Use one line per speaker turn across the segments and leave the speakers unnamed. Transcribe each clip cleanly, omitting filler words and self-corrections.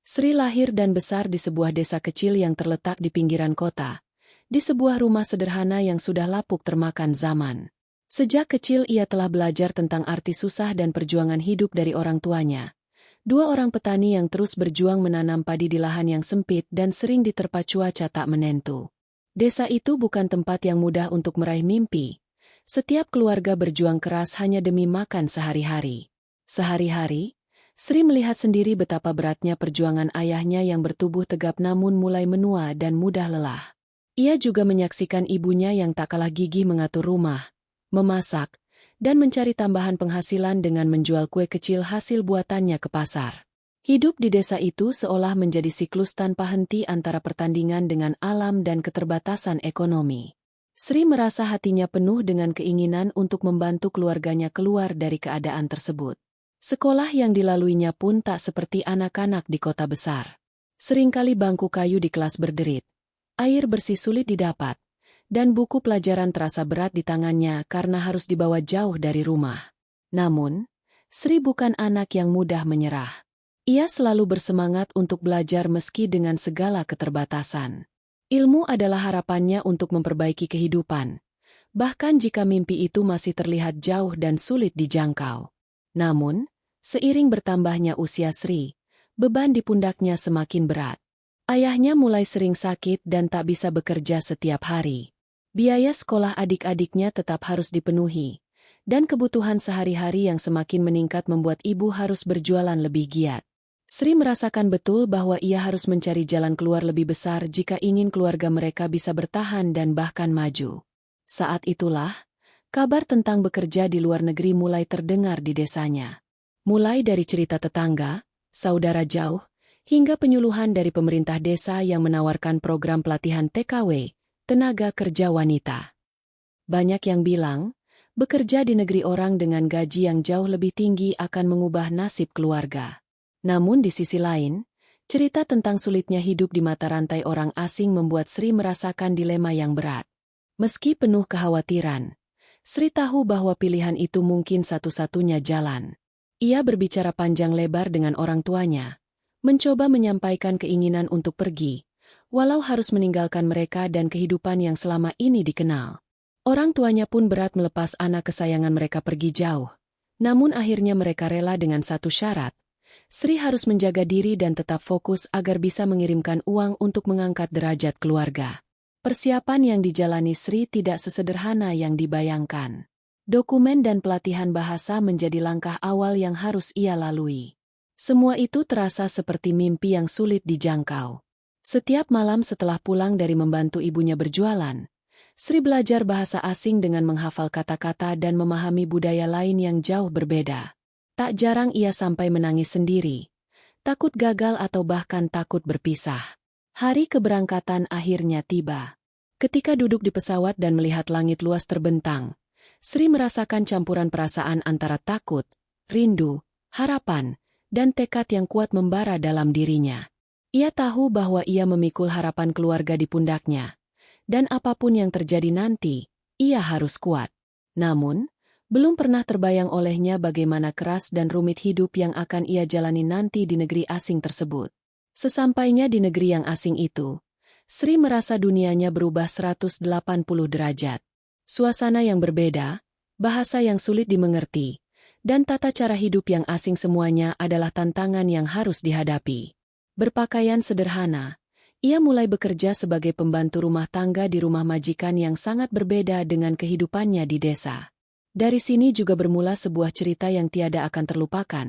Sri lahir dan besar di sebuah desa kecil yang terletak di pinggiran kota, di sebuah rumah sederhana yang sudah lapuk termakan zaman. Sejak kecil ia telah belajar tentang arti susah dan perjuangan hidup dari orang tuanya. Dua orang petani yang terus berjuang menanam padi di lahan yang sempit dan sering diterpa cuaca tak menentu. Desa itu bukan tempat yang mudah untuk meraih mimpi. Setiap keluarga berjuang keras hanya demi makan sehari-hari. Sehari-hari, Sri melihat sendiri betapa beratnya perjuangan ayahnya yang bertubuh tegap namun mulai menua dan mudah lelah. Ia juga menyaksikan ibunya yang tak kalah gigih mengatur rumah, memasak, dan mencari tambahan penghasilan dengan menjual kue kecil hasil buatannya ke pasar. Hidup di desa itu seolah menjadi siklus tanpa henti antara pertandingan dengan alam dan keterbatasan ekonomi. Sri merasa hatinya penuh dengan keinginan untuk membantu keluarganya keluar dari keadaan tersebut. Sekolah yang dilaluinya pun tak seperti anak-anak di kota besar. Seringkali bangku kayu di kelas berderit, air bersih sulit didapat, dan buku pelajaran terasa berat di tangannya karena harus dibawa jauh dari rumah. Namun, Sri bukan anak yang mudah menyerah. Ia selalu bersemangat untuk belajar meski dengan segala keterbatasan. Ilmu adalah harapannya untuk memperbaiki kehidupan, bahkan jika mimpi itu masih terlihat jauh dan sulit dijangkau. Namun, seiring bertambahnya usia Sri, beban di pundaknya semakin berat. Ayahnya mulai sering sakit dan tak bisa bekerja setiap hari. Biaya sekolah adik-adiknya tetap harus dipenuhi, dan kebutuhan sehari-hari yang semakin meningkat membuat ibu harus berjualan lebih giat. Sri merasakan betul bahwa ia harus mencari jalan keluar lebih besar jika ingin keluarga mereka bisa bertahan dan bahkan maju. Saat itulah, kabar tentang bekerja di luar negeri mulai terdengar di desanya. Mulai dari cerita tetangga, saudara jauh, hingga penyuluhan dari pemerintah desa yang menawarkan program pelatihan TKW, tenaga kerja wanita. Banyak yang bilang, bekerja di negeri orang dengan gaji yang jauh lebih tinggi akan mengubah nasib keluarga. Namun di sisi lain, cerita tentang sulitnya hidup di mata rantai orang asing membuat Sri merasakan dilema yang berat. Meski penuh kekhawatiran, Sri tahu bahwa pilihan itu mungkin satu-satunya jalan. Ia berbicara panjang lebar dengan orang tuanya, mencoba menyampaikan keinginan untuk pergi, walau harus meninggalkan mereka dan kehidupan yang selama ini dikenal. Orang tuanya pun berat melepas anak kesayangan mereka pergi jauh. Namun akhirnya mereka rela dengan satu syarat. Sri harus menjaga diri dan tetap fokus agar bisa mengirimkan uang untuk mengangkat derajat keluarga. Persiapan yang dijalani Sri tidak sesederhana yang dibayangkan. Dokumen dan pelatihan bahasa menjadi langkah awal yang harus ia lalui. Semua itu terasa seperti mimpi yang sulit dijangkau. Setiap malam setelah pulang dari membantu ibunya berjualan, Sri belajar bahasa asing dengan menghafal kata-kata dan memahami budaya lain yang jauh berbeda. Tak jarang ia sampai menangis sendiri, takut gagal atau bahkan takut berpisah. Hari keberangkatan akhirnya tiba. Ketika duduk di pesawat dan melihat langit luas terbentang, Sri merasakan campuran perasaan antara takut, rindu, harapan, dan tekad yang kuat membara dalam dirinya. Ia tahu bahwa ia memikul harapan keluarga di pundaknya, dan apapun yang terjadi nanti, ia harus kuat. Namun, belum pernah terbayang olehnya bagaimana keras dan rumit hidup yang akan ia jalani nanti di negeri asing tersebut. Sesampainya di negeri yang asing itu, Sri merasa dunianya berubah 180 derajat. Suasana yang berbeda, bahasa yang sulit dimengerti, dan tata cara hidup yang asing semuanya adalah tantangan yang harus dihadapi. Berpakaian sederhana, ia mulai bekerja sebagai pembantu rumah tangga di rumah majikan yang sangat berbeda dengan kehidupannya di desa. Dari sini juga bermula sebuah cerita yang tiada akan terlupakan,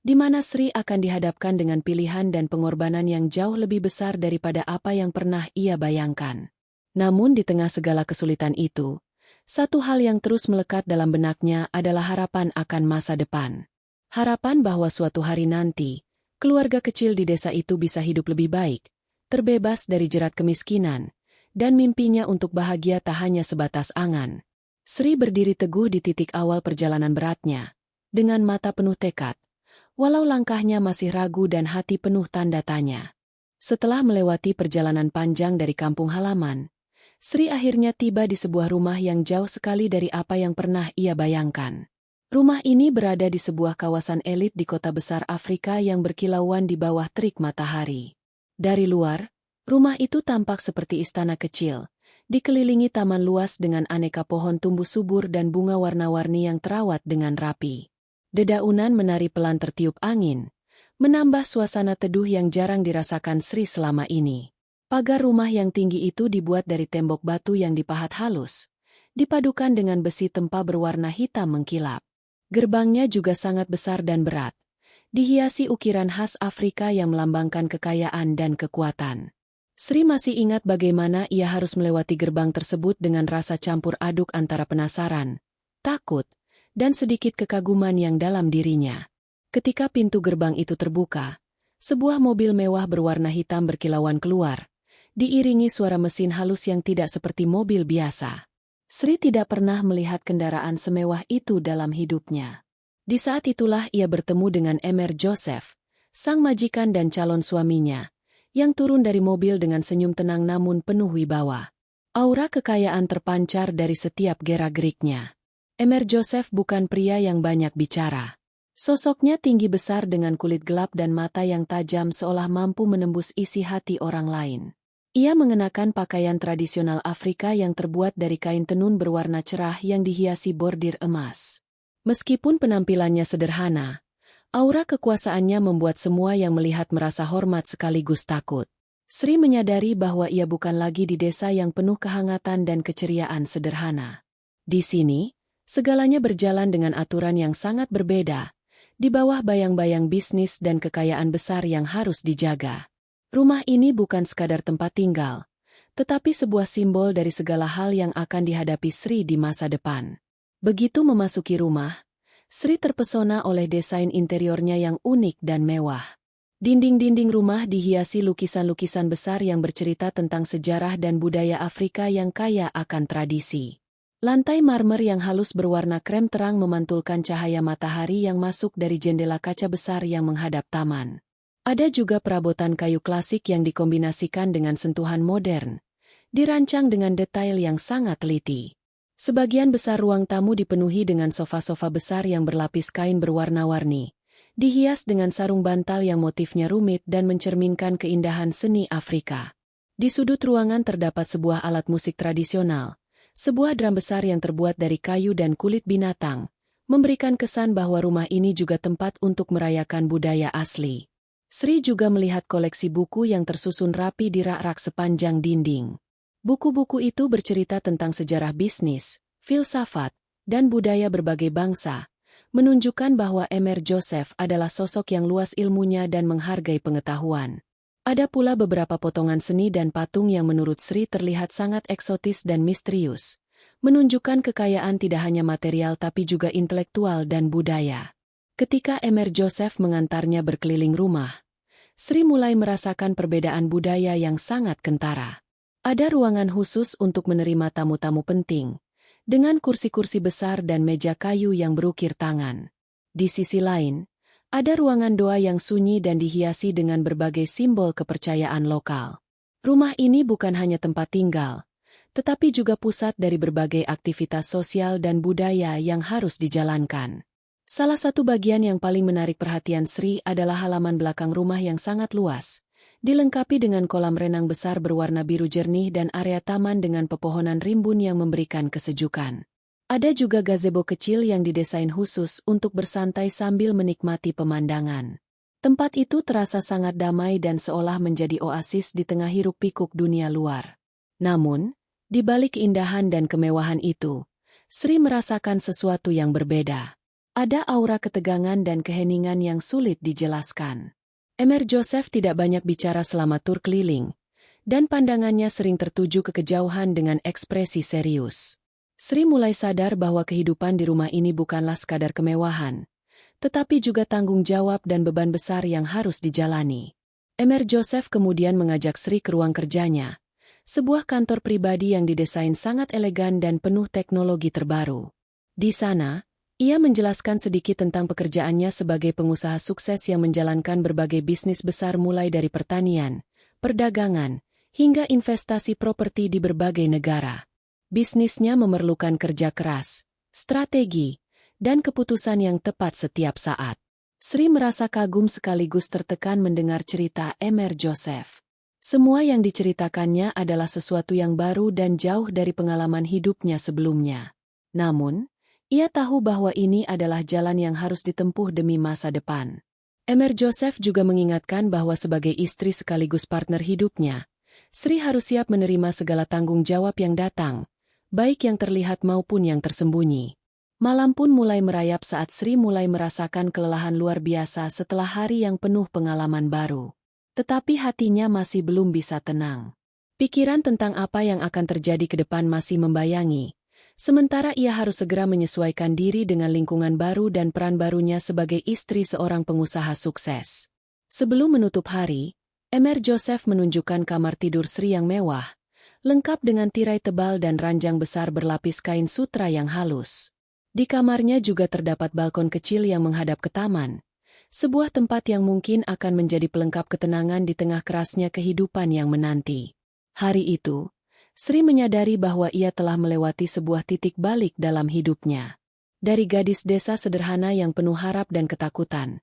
di mana Sri akan dihadapkan dengan pilihan dan pengorbanan yang jauh lebih besar daripada apa yang pernah ia bayangkan. Namun di tengah segala kesulitan itu, satu hal yang terus melekat dalam benaknya adalah harapan akan masa depan. Harapan bahwa suatu hari nanti, keluarga kecil di desa itu bisa hidup lebih baik, terbebas dari jerat kemiskinan, dan mimpinya untuk bahagia tak hanya sebatas angan. Sri berdiri teguh di titik awal perjalanan beratnya, dengan mata penuh tekad, walau langkahnya masih ragu dan hati penuh tanda tanya. Setelah melewati perjalanan panjang dari kampung halaman, Sri akhirnya tiba di sebuah rumah yang jauh sekali dari apa yang pernah ia bayangkan. Rumah ini berada di sebuah kawasan elit di kota besar Afrika yang berkilauan di bawah terik matahari. Dari luar, rumah itu tampak seperti istana kecil, dikelilingi taman luas dengan aneka pohon tumbuh subur dan bunga warna-warni yang terawat dengan rapi. Dedaunan menari pelan tertiup angin, menambah suasana teduh yang jarang dirasakan Sri selama ini. Pagar rumah yang tinggi itu dibuat dari tembok batu yang dipahat halus, dipadukan dengan besi tempa berwarna hitam mengkilap. Gerbangnya juga sangat besar dan berat, dihiasi ukiran khas Afrika yang melambangkan kekayaan dan kekuatan. Sri masih ingat bagaimana ia harus melewati gerbang tersebut dengan rasa campur aduk antara penasaran, takut, dan sedikit kekaguman yang dalam dirinya. Ketika pintu gerbang itu terbuka, sebuah mobil mewah berwarna hitam berkilauan keluar, diiringi suara mesin halus yang tidak seperti mobil biasa. Sri tidak pernah melihat kendaraan semewah itu dalam hidupnya. Di saat itulah ia bertemu dengan Emer Joseph, sang majikan dan calon suaminya, yang turun dari mobil dengan senyum tenang namun penuh wibawa. Aura kekayaan terpancar dari setiap gerak-geriknya. Emer Joseph bukan pria yang banyak bicara. Sosoknya tinggi besar dengan kulit gelap dan mata yang tajam seolah mampu menembus isi hati orang lain. Ia mengenakan pakaian tradisional Afrika yang terbuat dari kain tenun berwarna cerah yang dihiasi bordir emas. Meskipun penampilannya sederhana, aura kekuasaannya membuat semua yang melihat merasa hormat sekaligus takut. Sri menyadari bahwa ia bukan lagi di desa yang penuh kehangatan dan keceriaan sederhana. Di sini, segalanya berjalan dengan aturan yang sangat berbeda, di bawah bayang-bayang bisnis dan kekayaan besar yang harus dijaga. Rumah ini bukan sekadar tempat tinggal, tetapi sebuah simbol dari segala hal yang akan dihadapi Sri di masa depan. Begitu memasuki rumah, Sri terpesona oleh desain interiornya yang unik dan mewah. Dinding-dinding rumah dihiasi lukisan-lukisan besar yang bercerita tentang sejarah dan budaya Afrika yang kaya akan tradisi. Lantai marmer yang halus berwarna krem terang memantulkan cahaya matahari yang masuk dari jendela kaca besar yang menghadap taman. Ada juga perabotan kayu klasik yang dikombinasikan dengan sentuhan modern, dirancang dengan detail yang sangat teliti. Sebagian besar ruang tamu dipenuhi dengan sofa-sofa besar yang berlapis kain berwarna-warni, dihias dengan sarung bantal yang motifnya rumit dan mencerminkan keindahan seni Afrika. Di sudut ruangan terdapat sebuah alat musik tradisional, sebuah drum besar yang terbuat dari kayu dan kulit binatang, memberikan kesan bahwa rumah ini juga tempat untuk merayakan budaya asli. Sri juga melihat koleksi buku yang tersusun rapi di rak-rak sepanjang dinding. Buku-buku itu bercerita tentang sejarah bisnis, filsafat, dan budaya berbagai bangsa, menunjukkan bahwa Emer Joseph adalah sosok yang luas ilmunya dan menghargai pengetahuan. Ada pula beberapa potongan seni dan patung yang menurut Sri terlihat sangat eksotis dan misterius, menunjukkan kekayaan tidak hanya material tapi juga intelektual dan budaya. Ketika Emer Joseph mengantarnya berkeliling rumah, Sri mulai merasakan perbedaan budaya yang sangat kentara. Ada ruangan khusus untuk menerima tamu-tamu penting, dengan kursi-kursi besar dan meja kayu yang berukir tangan. Di sisi lain, ada ruangan doa yang sunyi dan dihiasi dengan berbagai simbol kepercayaan lokal. Rumah ini bukan hanya tempat tinggal, tetapi juga pusat dari berbagai aktivitas sosial dan budaya yang harus dijalankan. Salah satu bagian yang paling menarik perhatian Sri adalah halaman belakang rumah yang sangat luas, dilengkapi dengan kolam renang besar berwarna biru jernih dan area taman dengan pepohonan rimbun yang memberikan kesejukan. Ada juga gazebo kecil yang didesain khusus untuk bersantai sambil menikmati pemandangan. Tempat itu terasa sangat damai dan seolah menjadi oasis di tengah hiruk-pikuk dunia luar. Namun, di balik keindahan dan kemewahan itu, Sri merasakan sesuatu yang berbeda. Ada aura ketegangan dan keheningan yang sulit dijelaskan. Emer Joseph tidak banyak bicara selama tur keliling, dan pandangannya sering tertuju ke kejauhan dengan ekspresi serius. Sri mulai sadar bahwa kehidupan di rumah ini bukanlah sekadar kemewahan, tetapi juga tanggung jawab dan beban besar yang harus dijalani. Emer Joseph kemudian mengajak Sri ke ruang kerjanya, sebuah kantor pribadi yang didesain sangat elegan dan penuh teknologi terbaru. Di sana, ia menjelaskan sedikit tentang pekerjaannya sebagai pengusaha sukses yang menjalankan berbagai bisnis besar mulai dari pertanian, perdagangan, hingga investasi properti di berbagai negara. Bisnisnya memerlukan kerja keras, strategi, dan keputusan yang tepat setiap saat. Sri merasa kagum sekaligus tertekan mendengar cerita Emer Joseph. Semua yang diceritakannya adalah sesuatu yang baru dan jauh dari pengalaman hidupnya sebelumnya. Namun, ia tahu bahwa ini adalah jalan yang harus ditempuh demi masa depan. Emer Joseph juga mengingatkan bahwa sebagai istri sekaligus partner hidupnya, Sri harus siap menerima segala tanggung jawab yang datang, baik yang terlihat maupun yang tersembunyi. Malam pun mulai merayap saat Sri mulai merasakan kelelahan luar biasa setelah hari yang penuh pengalaman baru. Tetapi hatinya masih belum bisa tenang. Pikiran tentang apa yang akan terjadi ke depan masih membayangi, sementara ia harus segera menyesuaikan diri dengan lingkungan baru dan peran barunya sebagai istri seorang pengusaha sukses. Sebelum menutup hari, Emer Joseph menunjukkan kamar tidur Sri yang mewah, lengkap dengan tirai tebal dan ranjang besar berlapis kain sutra yang halus. Di kamarnya juga terdapat balkon kecil yang menghadap ke taman, sebuah tempat yang mungkin akan menjadi pelengkap ketenangan di tengah kerasnya kehidupan yang menanti. Hari itu, Sri menyadari bahwa ia telah melewati sebuah titik balik dalam hidupnya. Dari gadis desa sederhana yang penuh harap dan ketakutan,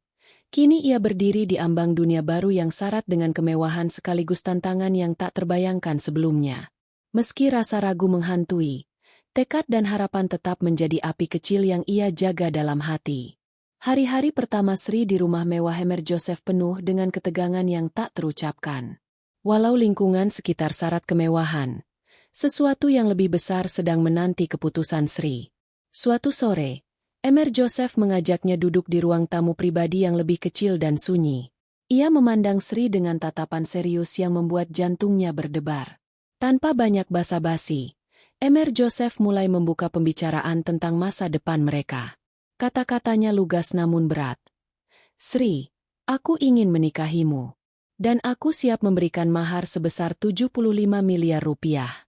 kini ia berdiri di ambang dunia baru yang syarat dengan kemewahan sekaligus tantangan yang tak terbayangkan sebelumnya. Meski rasa ragu menghantui, tekad dan harapan tetap menjadi api kecil yang ia jaga dalam hati. Hari-hari pertama Sri di rumah mewah Emer Joseph penuh dengan ketegangan yang tak terucapkan. Walau lingkungan sekitar syarat kemewahan, sesuatu yang lebih besar sedang menanti keputusan Sri. Suatu sore, Emer Joseph mengajaknya duduk di ruang tamu pribadi yang lebih kecil dan sunyi. Ia memandang Sri dengan tatapan serius yang membuat jantungnya berdebar. Tanpa banyak basa-basi, Emer Joseph mulai membuka pembicaraan tentang masa depan mereka. Kata-katanya lugas namun berat. "Sri, aku ingin menikahimu. Dan aku siap memberikan mahar sebesar 75 miliar rupiah."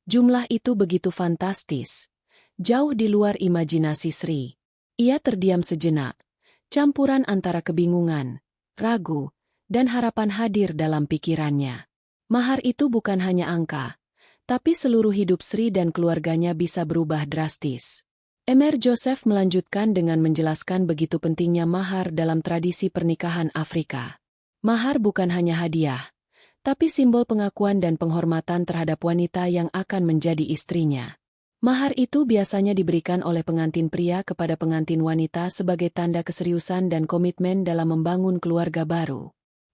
Jumlah itu begitu fantastis, jauh di luar imajinasi Sri. Ia terdiam sejenak, campuran antara kebingungan, ragu, dan harapan hadir dalam pikirannya. Mahar itu bukan hanya angka, tapi seluruh hidup Sri dan keluarganya bisa berubah drastis. Emer Joseph melanjutkan dengan menjelaskan begitu pentingnya mahar dalam tradisi pernikahan Afrika. Mahar bukan hanya hadiah, tapi simbol pengakuan dan penghormatan terhadap wanita yang akan menjadi istrinya. Mahar itu biasanya diberikan oleh pengantin pria kepada pengantin wanita sebagai tanda keseriusan dan komitmen dalam membangun keluarga baru.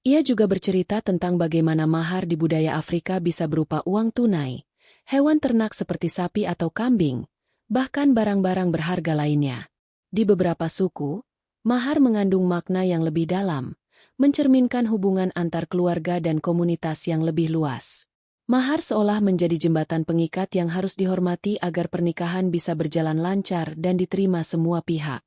Ia juga bercerita tentang bagaimana mahar di budaya Afrika bisa berupa uang tunai, hewan ternak seperti sapi atau kambing, bahkan barang-barang berharga lainnya. Di beberapa suku, mahar mengandung makna yang lebih dalam, mencerminkan hubungan antar keluarga dan komunitas yang lebih luas. Mahar seolah menjadi jembatan pengikat yang harus dihormati agar pernikahan bisa berjalan lancar dan diterima semua pihak.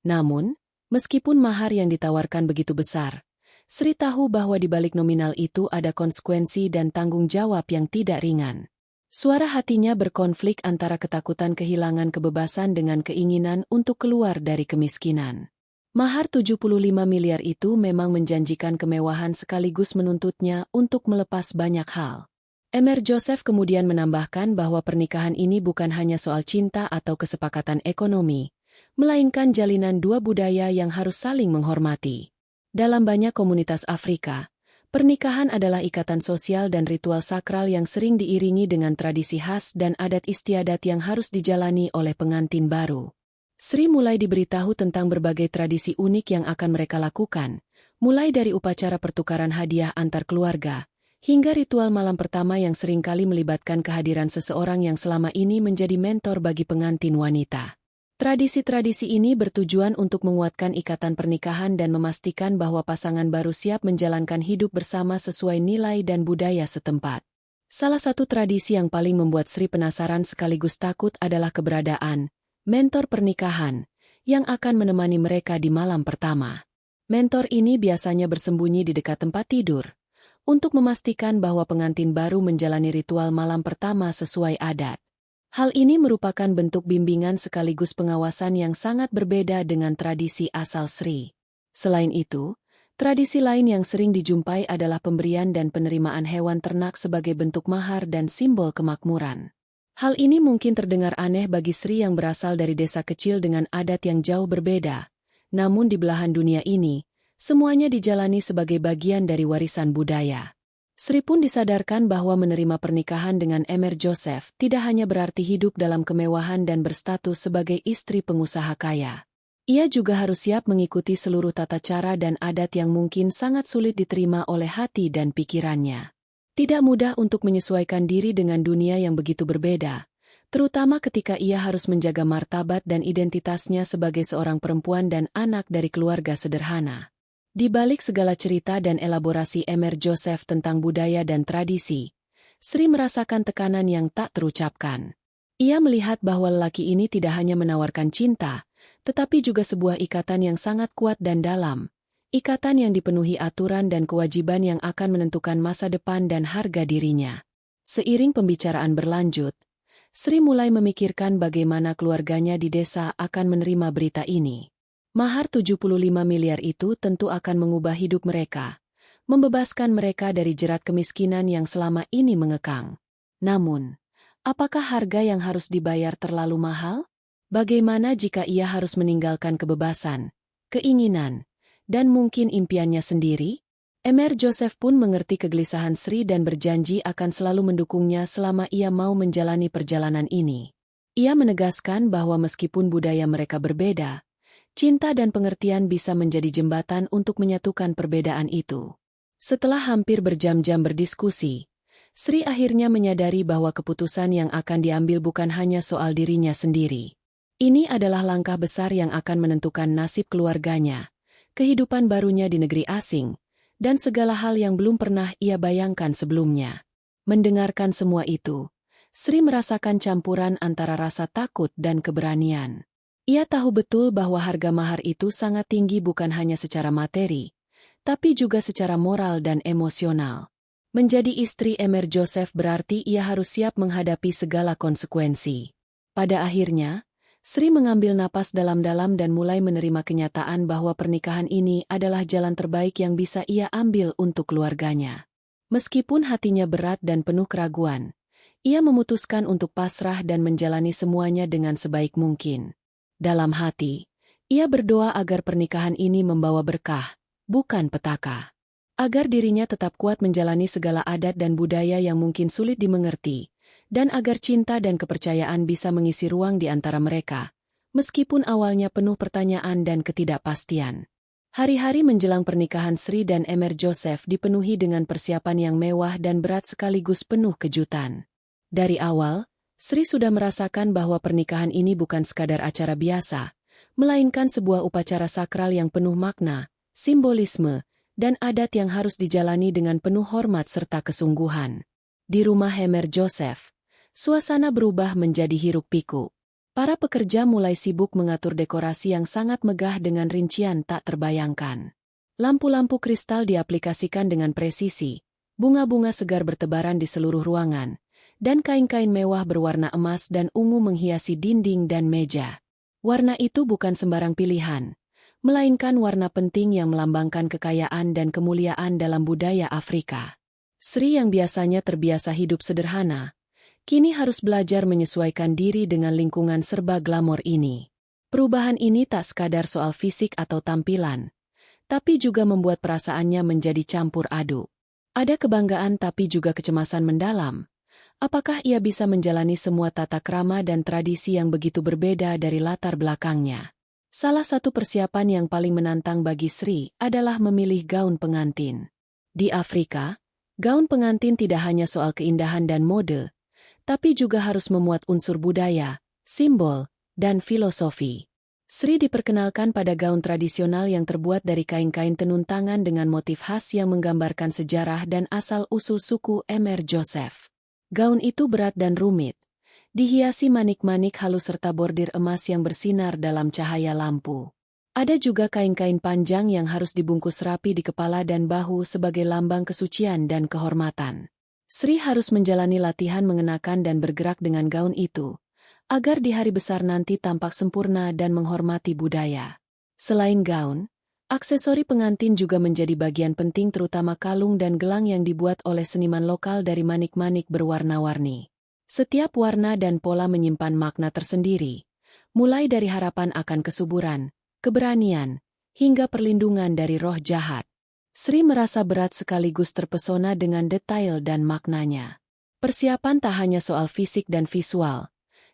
Namun, meskipun mahar yang ditawarkan begitu besar, Sri tahu bahwa di balik nominal itu ada konsekuensi dan tanggung jawab yang tidak ringan. Suara hatinya berkonflik antara ketakutan kehilangan kebebasan dengan keinginan untuk keluar dari kemiskinan. Mahar 75 miliar itu memang menjanjikan kemewahan sekaligus menuntutnya untuk melepas banyak hal. Emer Joseph kemudian menambahkan bahwa pernikahan ini bukan hanya soal cinta atau kesepakatan ekonomi, melainkan jalinan dua budaya yang harus saling menghormati. Dalam banyak komunitas Afrika, pernikahan adalah ikatan sosial dan ritual sakral yang sering diiringi dengan tradisi khas dan adat istiadat yang harus dijalani oleh pengantin baru. Sri mulai diberitahu tentang berbagai tradisi unik yang akan mereka lakukan, mulai dari upacara pertukaran hadiah antar keluarga, hingga ritual malam pertama yang seringkali melibatkan kehadiran seseorang yang selama ini menjadi mentor bagi pengantin wanita. Tradisi-tradisi ini bertujuan untuk menguatkan ikatan pernikahan dan memastikan bahwa pasangan baru siap menjalankan hidup bersama sesuai nilai dan budaya setempat. Salah satu tradisi yang paling membuat Sri penasaran sekaligus takut adalah keberadaan mentor pernikahan yang akan menemani mereka di malam pertama. Mentor ini biasanya bersembunyi di dekat tempat tidur untuk memastikan bahwa pengantin baru menjalani ritual malam pertama sesuai adat. Hal ini merupakan bentuk bimbingan sekaligus pengawasan yang sangat berbeda dengan tradisi asal Sri. Selain itu, tradisi lain yang sering dijumpai adalah pemberian dan penerimaan hewan ternak sebagai bentuk mahar dan simbol kemakmuran. Hal ini mungkin terdengar aneh bagi Sri yang berasal dari desa kecil dengan adat yang jauh berbeda. Namun di belahan dunia ini, semuanya dijalani sebagai bagian dari warisan budaya. Sri pun disadarkan bahwa menerima pernikahan dengan Emir Joseph tidak hanya berarti hidup dalam kemewahan dan berstatus sebagai istri pengusaha kaya. Ia juga harus siap mengikuti seluruh tata cara dan adat yang mungkin sangat sulit diterima oleh hati dan pikirannya. Tidak mudah untuk menyesuaikan diri dengan dunia yang begitu berbeda, terutama ketika ia harus menjaga martabat dan identitasnya sebagai seorang perempuan dan anak dari keluarga sederhana. Di balik segala cerita dan elaborasi Emir Joseph tentang budaya dan tradisi, Sri merasakan tekanan yang tak terucapkan. Ia melihat bahwa lelaki ini tidak hanya menawarkan cinta, tetapi juga sebuah ikatan yang sangat kuat dan dalam. Ikatan yang dipenuhi aturan dan kewajiban yang akan menentukan masa depan dan harga dirinya. Seiring pembicaraan berlanjut, Sri mulai memikirkan bagaimana keluarganya di desa akan menerima berita ini. Mahar 75 miliar itu tentu akan mengubah hidup mereka, membebaskan mereka dari jerat kemiskinan yang selama ini mengekang. Namun, apakah harga yang harus dibayar terlalu mahal? Bagaimana jika ia harus meninggalkan kebebasan, keinginan, dan mungkin impiannya sendiri? Emir Joseph pun mengerti kegelisahan Sri dan berjanji akan selalu mendukungnya selama ia mau menjalani perjalanan ini. Ia menegaskan bahwa meskipun budaya mereka berbeda, cinta dan pengertian bisa menjadi jembatan untuk menyatukan perbedaan itu. Setelah hampir berjam-jam berdiskusi, Sri akhirnya menyadari bahwa keputusan yang akan diambil bukan hanya soal dirinya sendiri. Ini adalah langkah besar yang akan menentukan nasib keluarganya, kehidupan barunya di negeri asing, dan segala hal yang belum pernah ia bayangkan sebelumnya. Mendengarkan semua itu, Sri merasakan campuran antara rasa takut dan keberanian. Ia tahu betul bahwa harga mahar itu sangat tinggi bukan hanya secara materi, tapi juga secara moral dan emosional. Menjadi istri Emir Joseph berarti ia harus siap menghadapi segala konsekuensi. Pada akhirnya, Sri mengambil napas dalam-dalam dan mulai menerima kenyataan bahwa pernikahan ini adalah jalan terbaik yang bisa ia ambil untuk keluarganya. Meskipun hatinya berat dan penuh keraguan, ia memutuskan untuk pasrah dan menjalani semuanya dengan sebaik mungkin. Dalam hati, ia berdoa agar pernikahan ini membawa berkah, bukan petaka. Agar dirinya tetap kuat menjalani segala adat dan budaya yang mungkin sulit dimengerti, dan agar cinta dan kepercayaan bisa mengisi ruang di antara mereka, meskipun awalnya penuh pertanyaan dan ketidakpastian. Hari-hari menjelang pernikahan Sri dan Emir Joseph dipenuhi dengan persiapan yang mewah dan berat sekaligus penuh kejutan. Dari awal, Sri sudah merasakan bahwa pernikahan ini bukan sekadar acara biasa, melainkan sebuah upacara sakral yang penuh makna, simbolisme, dan adat yang harus dijalani dengan penuh hormat serta kesungguhan. Di rumah Emir Joseph, suasana berubah menjadi hiruk-pikuk. Para pekerja mulai sibuk mengatur dekorasi yang sangat megah dengan rincian tak terbayangkan. Lampu-lampu kristal diaplikasikan dengan presisi, bunga-bunga segar bertebaran di seluruh ruangan, dan kain-kain mewah berwarna emas dan ungu menghiasi dinding dan meja. Warna itu bukan sembarang pilihan, melainkan warna penting yang melambangkan kekayaan dan kemuliaan dalam budaya Afrika. Sri yang biasanya terbiasa hidup sederhana, kini harus belajar menyesuaikan diri dengan lingkungan serba glamor ini. Perubahan ini tak sekadar soal fisik atau tampilan, tapi juga membuat perasaannya menjadi campur aduk. Ada kebanggaan tapi juga kecemasan mendalam. Apakah ia bisa menjalani semua tata krama dan tradisi yang begitu berbeda dari latar belakangnya? Salah satu persiapan yang paling menantang bagi Sri adalah memilih gaun pengantin. Di Afrika, gaun pengantin tidak hanya soal keindahan dan mode, tapi juga harus memuat unsur budaya, simbol, dan filosofi. Sri diperkenalkan pada gaun tradisional yang terbuat dari kain-kain tenun tangan dengan motif khas yang menggambarkan sejarah dan asal-usul suku Emir Joseph. Gaun itu berat dan rumit, dihiasi manik-manik halus serta bordir emas yang bersinar dalam cahaya lampu. Ada juga kain-kain panjang yang harus dibungkus rapi di kepala dan bahu sebagai lambang kesucian dan kehormatan. Sri harus menjalani latihan mengenakan dan bergerak dengan gaun itu, agar di hari besar nanti tampak sempurna dan menghormati budaya. Selain gaun, aksesori pengantin juga menjadi bagian penting terutama kalung dan gelang yang dibuat oleh seniman lokal dari manik-manik berwarna-warni. Setiap warna dan pola menyimpan makna tersendiri, mulai dari harapan akan kesuburan, keberanian, hingga perlindungan dari roh jahat. Sri merasa berat sekaligus terpesona dengan detail dan maknanya. Persiapan tak hanya soal fisik dan visual,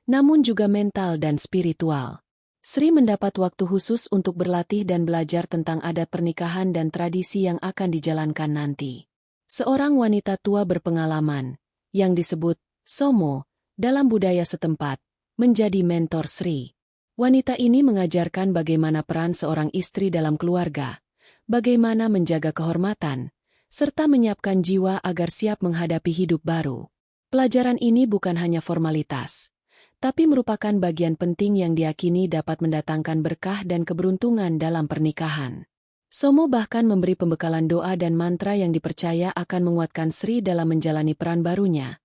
namun juga mental dan spiritual. Sri mendapat waktu khusus untuk berlatih dan belajar tentang adat pernikahan dan tradisi yang akan dijalankan nanti. Seorang wanita tua berpengalaman, yang disebut Somo, dalam budaya setempat, menjadi mentor Sri. Wanita ini mengajarkan bagaimana peran seorang istri dalam keluarga, bagaimana menjaga kehormatan, serta menyiapkan jiwa agar siap menghadapi hidup baru. Pelajaran ini bukan hanya formalitas, tapi merupakan bagian penting yang diyakini dapat mendatangkan berkah dan keberuntungan dalam pernikahan. Somo bahkan memberi pembekalan doa dan mantra yang dipercaya akan menguatkan Sri dalam menjalani peran barunya,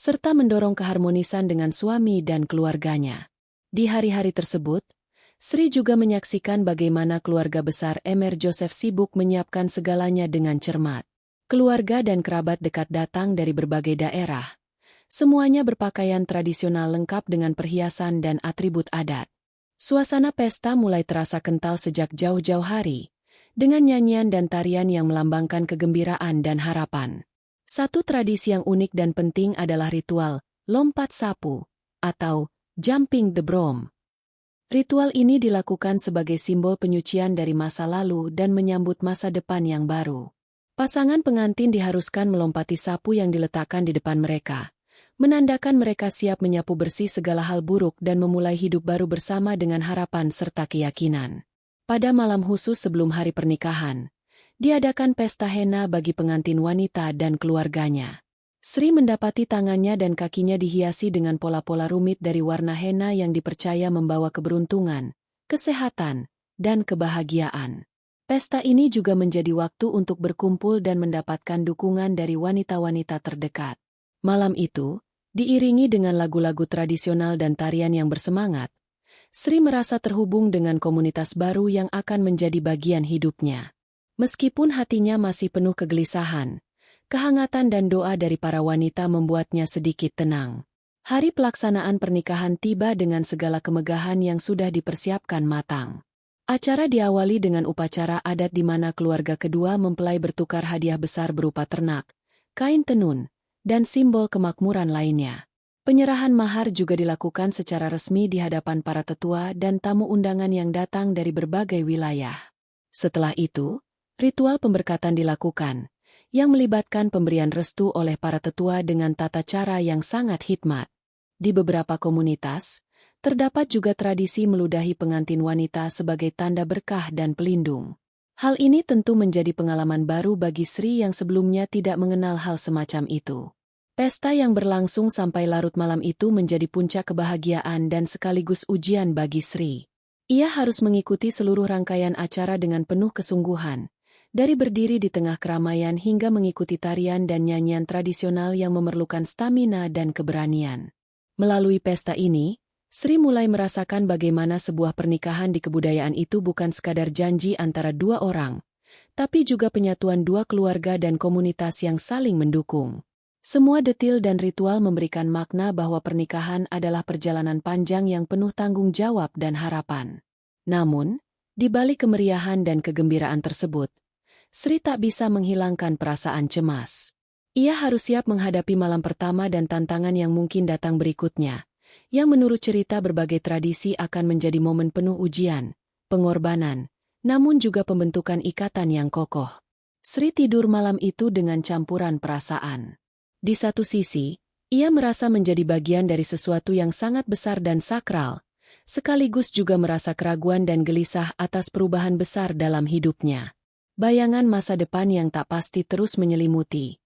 serta mendorong keharmonisan dengan suami dan keluarganya. Di hari-hari tersebut, Sri juga menyaksikan bagaimana keluarga besar Emer Joseph sibuk menyiapkan segalanya dengan cermat. Keluarga dan kerabat dekat datang dari berbagai daerah. Semuanya berpakaian tradisional lengkap dengan perhiasan dan atribut adat. Suasana pesta mulai terasa kental sejak jauh-jauh hari, dengan nyanyian dan tarian yang melambangkan kegembiraan dan harapan. Satu tradisi yang unik dan penting adalah ritual lompat sapu, atau jumping the broom. Ritual ini dilakukan sebagai simbol penyucian dari masa lalu dan menyambut masa depan yang baru. Pasangan pengantin diharuskan melompati sapu yang diletakkan di depan mereka, menandakan mereka siap menyapu bersih segala hal buruk dan memulai hidup baru bersama dengan harapan serta keyakinan. Pada malam khusus sebelum hari pernikahan, diadakan pesta henna bagi pengantin wanita dan keluarganya. Sri mendapati tangannya dan kakinya dihiasi dengan pola-pola rumit dari warna henna yang dipercaya membawa keberuntungan, kesehatan, dan kebahagiaan. Pesta ini juga menjadi waktu untuk berkumpul dan mendapatkan dukungan dari wanita-wanita terdekat. Malam itu, diiringi dengan lagu-lagu tradisional dan tarian yang bersemangat, Sri merasa terhubung dengan komunitas baru yang akan menjadi bagian hidupnya. Meskipun hatinya masih penuh kegelisahan, kehangatan dan doa dari para wanita membuatnya sedikit tenang. Hari pelaksanaan pernikahan tiba dengan segala kemegahan yang sudah dipersiapkan matang. Acara diawali dengan upacara adat di mana keluarga kedua mempelai bertukar hadiah besar berupa ternak, kain tenun, dan simbol kemakmuran lainnya. Penyerahan mahar juga dilakukan secara resmi di hadapan para tetua dan tamu undangan yang datang dari berbagai wilayah. Setelah itu, ritual pemberkatan dilakukan, yang melibatkan pemberian restu oleh para tetua dengan tata cara yang sangat hikmat. Di beberapa komunitas, terdapat juga tradisi meludahi pengantin wanita sebagai tanda berkah dan pelindung. Hal ini tentu menjadi pengalaman baru bagi Sri yang sebelumnya tidak mengenal hal semacam itu. Pesta yang berlangsung sampai larut malam itu menjadi puncak kebahagiaan dan sekaligus ujian bagi Sri. Ia harus mengikuti seluruh rangkaian acara dengan penuh kesungguhan, dari berdiri di tengah keramaian hingga mengikuti tarian dan nyanyian tradisional yang memerlukan stamina dan keberanian. Melalui pesta ini, Sri mulai merasakan bagaimana sebuah pernikahan di kebudayaan itu bukan sekadar janji antara dua orang, tapi juga penyatuan dua keluarga dan komunitas yang saling mendukung. Semua detil dan ritual memberikan makna bahwa pernikahan adalah perjalanan panjang yang penuh tanggung jawab dan harapan. Namun, di balik kemeriahan dan kegembiraan tersebut, Sri tak bisa menghilangkan perasaan cemas. Ia harus siap menghadapi malam pertama dan tantangan yang mungkin datang berikutnya, yang menurut cerita berbagai tradisi akan menjadi momen penuh ujian, pengorbanan, namun juga pembentukan ikatan yang kokoh. Sri tidur malam itu dengan campuran perasaan. Di satu sisi, ia merasa menjadi bagian dari sesuatu yang sangat besar dan sakral, sekaligus juga merasa keraguan dan gelisah atas perubahan besar dalam hidupnya. Bayangan masa depan yang tak pasti terus menyelimuti,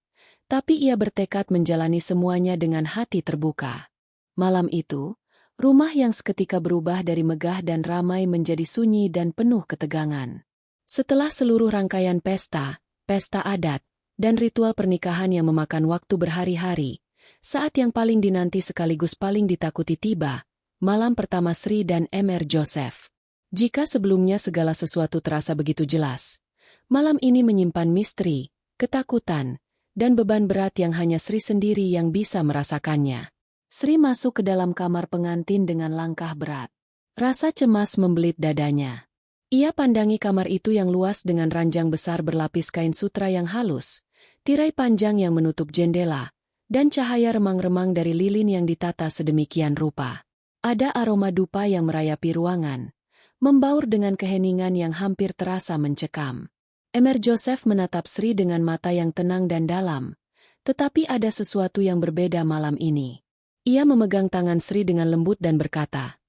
tapi ia bertekad menjalani semuanya dengan hati terbuka. Malam itu, rumah yang seketika berubah dari megah dan ramai menjadi sunyi dan penuh ketegangan. Setelah seluruh rangkaian pesta, pesta adat, dan ritual pernikahan yang memakan waktu berhari-hari, saat yang paling dinanti sekaligus paling ditakuti tiba, malam pertama Sri dan Emer Joseph. Jika sebelumnya segala sesuatu terasa begitu jelas, malam ini menyimpan misteri, ketakutan, dan beban berat yang hanya Sri sendiri yang bisa merasakannya. Sri masuk ke dalam kamar pengantin dengan langkah berat. Rasa cemas membelit dadanya. Ia pandangi kamar itu yang luas dengan ranjang besar berlapis kain sutra yang halus, tirai panjang yang menutup jendela, dan cahaya remang-remang dari lilin yang ditata sedemikian rupa. Ada aroma dupa yang merayapi ruangan, membaur dengan keheningan yang hampir terasa mencekam. Emer Joseph menatap Sri dengan mata yang tenang dan dalam, tetapi ada sesuatu yang berbeda malam ini. Ia memegang tangan Sri dengan lembut dan berkata,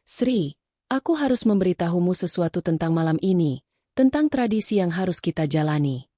"Sri, aku harus memberitahumu sesuatu tentang malam ini, tentang tradisi yang harus kita jalani."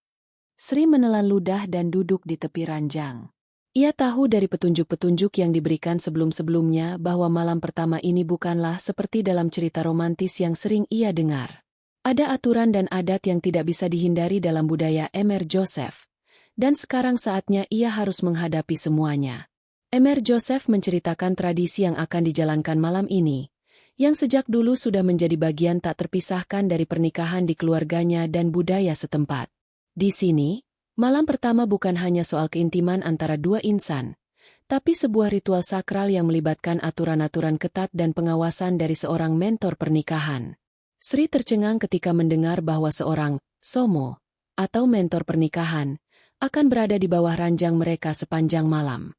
Sri menelan ludah dan duduk di tepi ranjang. Ia tahu dari petunjuk-petunjuk yang diberikan sebelum-sebelumnya bahwa malam pertama ini bukanlah seperti dalam cerita romantis yang sering ia dengar. Ada aturan dan adat yang tidak bisa dihindari dalam budaya Emer Joseph. Dan sekarang saatnya ia harus menghadapi semuanya. Emer Joseph menceritakan tradisi yang akan dijalankan malam ini, yang sejak dulu sudah menjadi bagian tak terpisahkan dari pernikahan di keluarganya dan budaya setempat. Di sini, malam pertama bukan hanya soal keintiman antara dua insan, tapi sebuah ritual sakral yang melibatkan aturan-aturan ketat dan pengawasan dari seorang mentor pernikahan. Sri tercengang ketika mendengar bahwa seorang somo, atau mentor pernikahan, akan berada di bawah ranjang mereka sepanjang malam.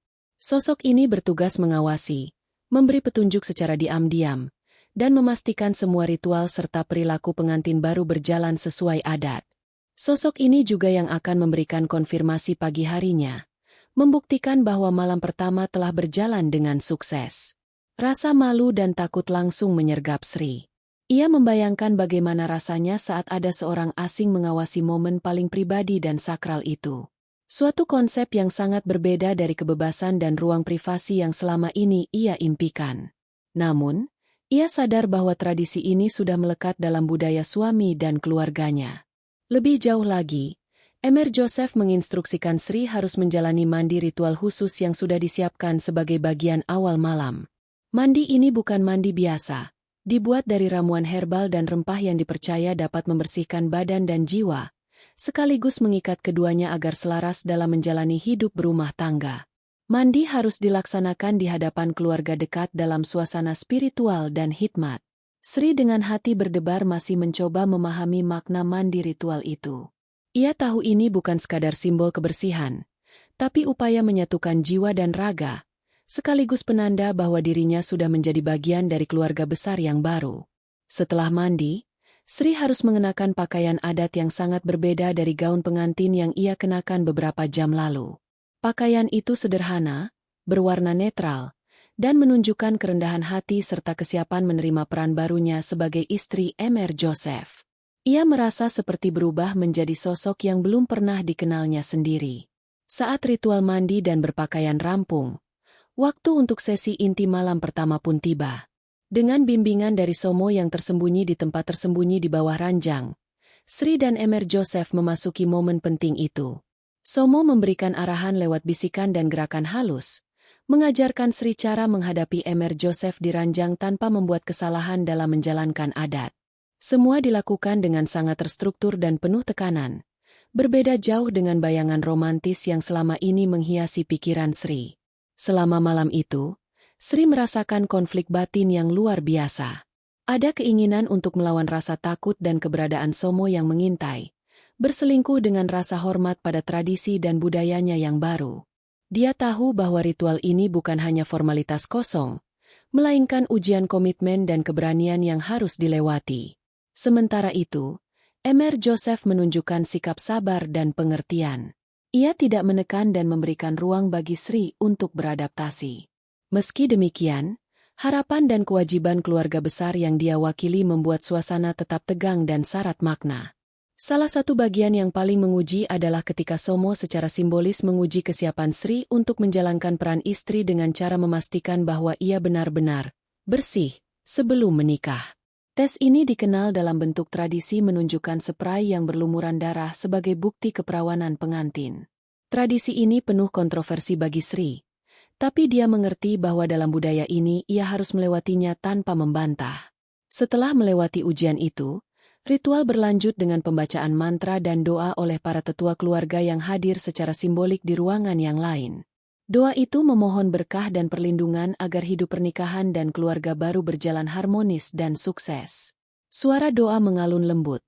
Sosok ini bertugas mengawasi, memberi petunjuk secara diam-diam, dan memastikan semua ritual serta perilaku pengantin baru berjalan sesuai adat. Sosok ini juga yang akan memberikan konfirmasi pagi harinya, membuktikan bahwa malam pertama telah berjalan dengan sukses. Rasa malu dan takut langsung menyergap Sri. Ia membayangkan bagaimana rasanya saat ada seorang asing mengawasi momen paling pribadi dan sakral itu. Suatu konsep yang sangat berbeda dari kebebasan dan ruang privasi yang selama ini ia impikan. Namun, ia sadar bahwa tradisi ini sudah melekat dalam budaya suami dan keluarganya. Lebih jauh lagi, Emer Joseph menginstruksikan Sri harus menjalani mandi ritual khusus yang sudah disiapkan sebagai bagian awal malam. Mandi ini bukan mandi biasa, dibuat dari ramuan herbal dan rempah yang dipercaya dapat membersihkan badan dan jiwa, sekaligus mengikat keduanya agar selaras dalam menjalani hidup berumah tangga. Mandi harus dilaksanakan di hadapan keluarga dekat dalam suasana spiritual dan hikmat. Sri dengan hati berdebar masih mencoba memahami makna mandi ritual itu. Ia tahu ini bukan sekadar simbol kebersihan, tapi upaya menyatukan jiwa dan raga, sekaligus penanda bahwa dirinya sudah menjadi bagian dari keluarga besar yang baru. Setelah mandi, Sri harus mengenakan pakaian adat yang sangat berbeda dari gaun pengantin yang ia kenakan beberapa jam lalu. Pakaian itu sederhana, berwarna netral, dan menunjukkan kerendahan hati serta kesiapan menerima peran barunya sebagai istri Emer Joseph. Ia merasa seperti berubah menjadi sosok yang belum pernah dikenalnya sendiri. Saat ritual mandi dan berpakaian rampung, waktu untuk sesi inti malam pertama pun tiba. Dengan bimbingan dari Somo yang tersembunyi di tempat tersembunyi di bawah ranjang, Sri dan Emer Joseph memasuki momen penting itu. Somo memberikan arahan lewat bisikan dan gerakan halus, mengajarkan Sri cara menghadapi Emer Joseph di ranjang tanpa membuat kesalahan dalam menjalankan adat. Semua dilakukan dengan sangat terstruktur dan penuh tekanan, berbeda jauh dengan bayangan romantis yang selama ini menghiasi pikiran Sri. Selama malam itu, Sri merasakan konflik batin yang luar biasa. Ada keinginan untuk melawan rasa takut dan keberadaan Somo yang mengintai, berselingkuh dengan rasa hormat pada tradisi dan budayanya yang baru. Dia tahu bahwa ritual ini bukan hanya formalitas kosong, melainkan ujian komitmen dan keberanian yang harus dilewati. Sementara itu, Emer Joseph menunjukkan sikap sabar dan pengertian. Ia tidak menekan dan memberikan ruang bagi Sri untuk beradaptasi. Meski demikian, harapan dan kewajiban keluarga besar yang dia wakili membuat suasana tetap tegang dan syarat makna. Salah satu bagian yang paling menguji adalah ketika Somo secara simbolis menguji kesiapan Sri untuk menjalankan peran istri dengan cara memastikan bahwa ia benar-benar bersih sebelum menikah. Tes ini dikenal dalam bentuk tradisi menunjukkan spray yang berlumuran darah sebagai bukti keperawanan pengantin. Tradisi ini penuh kontroversi bagi Sri, tapi dia mengerti bahwa dalam budaya ini ia harus melewatinya tanpa membantah. Setelah melewati ujian itu, ritual berlanjut dengan pembacaan mantra dan doa oleh para tetua keluarga yang hadir secara simbolik di ruangan yang lain. Doa itu memohon berkah dan perlindungan agar hidup pernikahan dan keluarga baru berjalan harmonis dan sukses. Suara doa mengalun lembut,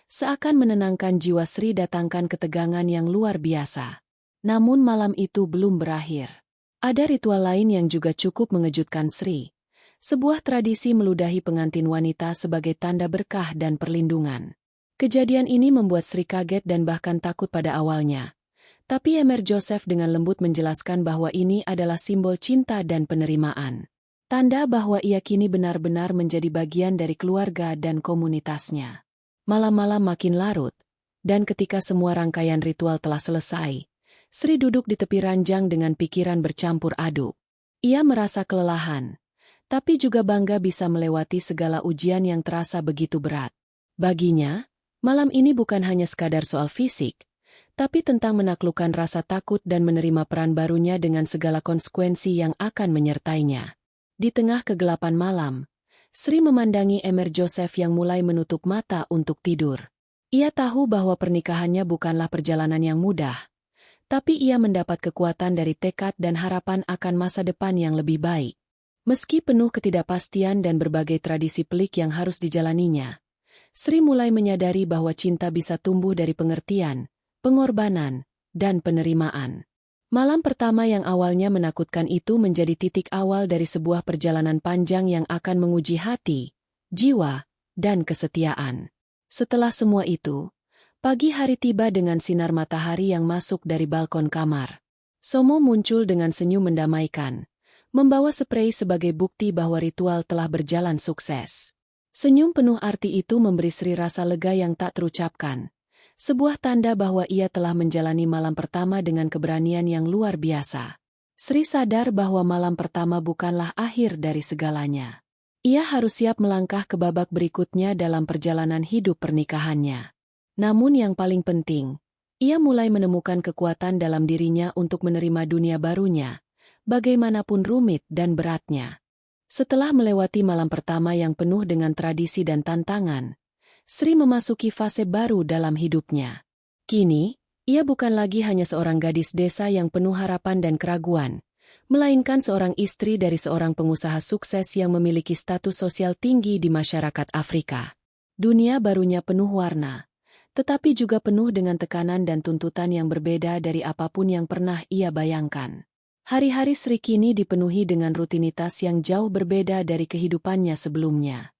seakan menenangkan jiwa Sri datangkan ketegangan yang luar biasa. Namun malam itu belum berakhir. Ada ritual lain yang juga cukup mengejutkan Sri. Sebuah tradisi meludahi pengantin wanita sebagai tanda berkah dan perlindungan. Kejadian ini membuat Sri kaget dan bahkan takut pada awalnya. Tapi Emer Joseph dengan lembut menjelaskan bahwa ini adalah simbol cinta dan penerimaan. Tanda bahwa ia kini benar-benar menjadi bagian dari keluarga dan komunitasnya. Malam-malam makin larut, dan ketika semua rangkaian ritual telah selesai, Sri duduk di tepi ranjang dengan pikiran bercampur aduk. Ia merasa kelelahan, tapi juga bangga bisa melewati segala ujian yang terasa begitu berat. Baginya, malam ini bukan hanya sekadar soal fisik, tapi tentang menaklukkan rasa takut dan menerima peran barunya dengan segala konsekuensi yang akan menyertainya. Di tengah kegelapan malam, Sri memandangi Emer Joseph yang mulai menutup mata untuk tidur. Ia tahu bahwa pernikahannya bukanlah perjalanan yang mudah, tapi ia mendapat kekuatan dari tekad dan harapan akan masa depan yang lebih baik. Meski penuh ketidakpastian dan berbagai tradisi pelik yang harus dijalaninya, Sri mulai menyadari bahwa cinta bisa tumbuh dari pengertian, pengorbanan, dan penerimaan. Malam pertama yang awalnya menakutkan itu menjadi titik awal dari sebuah perjalanan panjang yang akan menguji hati, jiwa, dan kesetiaan. Setelah semua itu, pagi hari tiba dengan sinar matahari yang masuk dari balkon kamar. Somo muncul dengan senyum mendamaikan, membawa sprei sebagai bukti bahwa ritual telah berjalan sukses. Senyum penuh arti itu memberi Sri rasa lega yang tak terucapkan. Sebuah tanda bahwa ia telah menjalani malam pertama dengan keberanian yang luar biasa. Sri sadar bahwa malam pertama bukanlah akhir dari segalanya. Ia harus siap melangkah ke babak berikutnya dalam perjalanan hidup pernikahannya. Namun yang paling penting, ia mulai menemukan kekuatan dalam dirinya untuk menerima dunia barunya, bagaimanapun rumit dan beratnya. Setelah melewati malam pertama yang penuh dengan tradisi dan tantangan, Sri memasuki fase baru dalam hidupnya. Kini, ia bukan lagi hanya seorang gadis desa yang penuh harapan dan keraguan, melainkan seorang istri dari seorang pengusaha sukses yang memiliki status sosial tinggi di masyarakat Afrika. Dunia barunya penuh warna, tetapi juga penuh dengan tekanan dan tuntutan yang berbeda dari apapun yang pernah ia bayangkan. Hari-hari Sri kini dipenuhi dengan rutinitas yang jauh berbeda dari kehidupannya sebelumnya.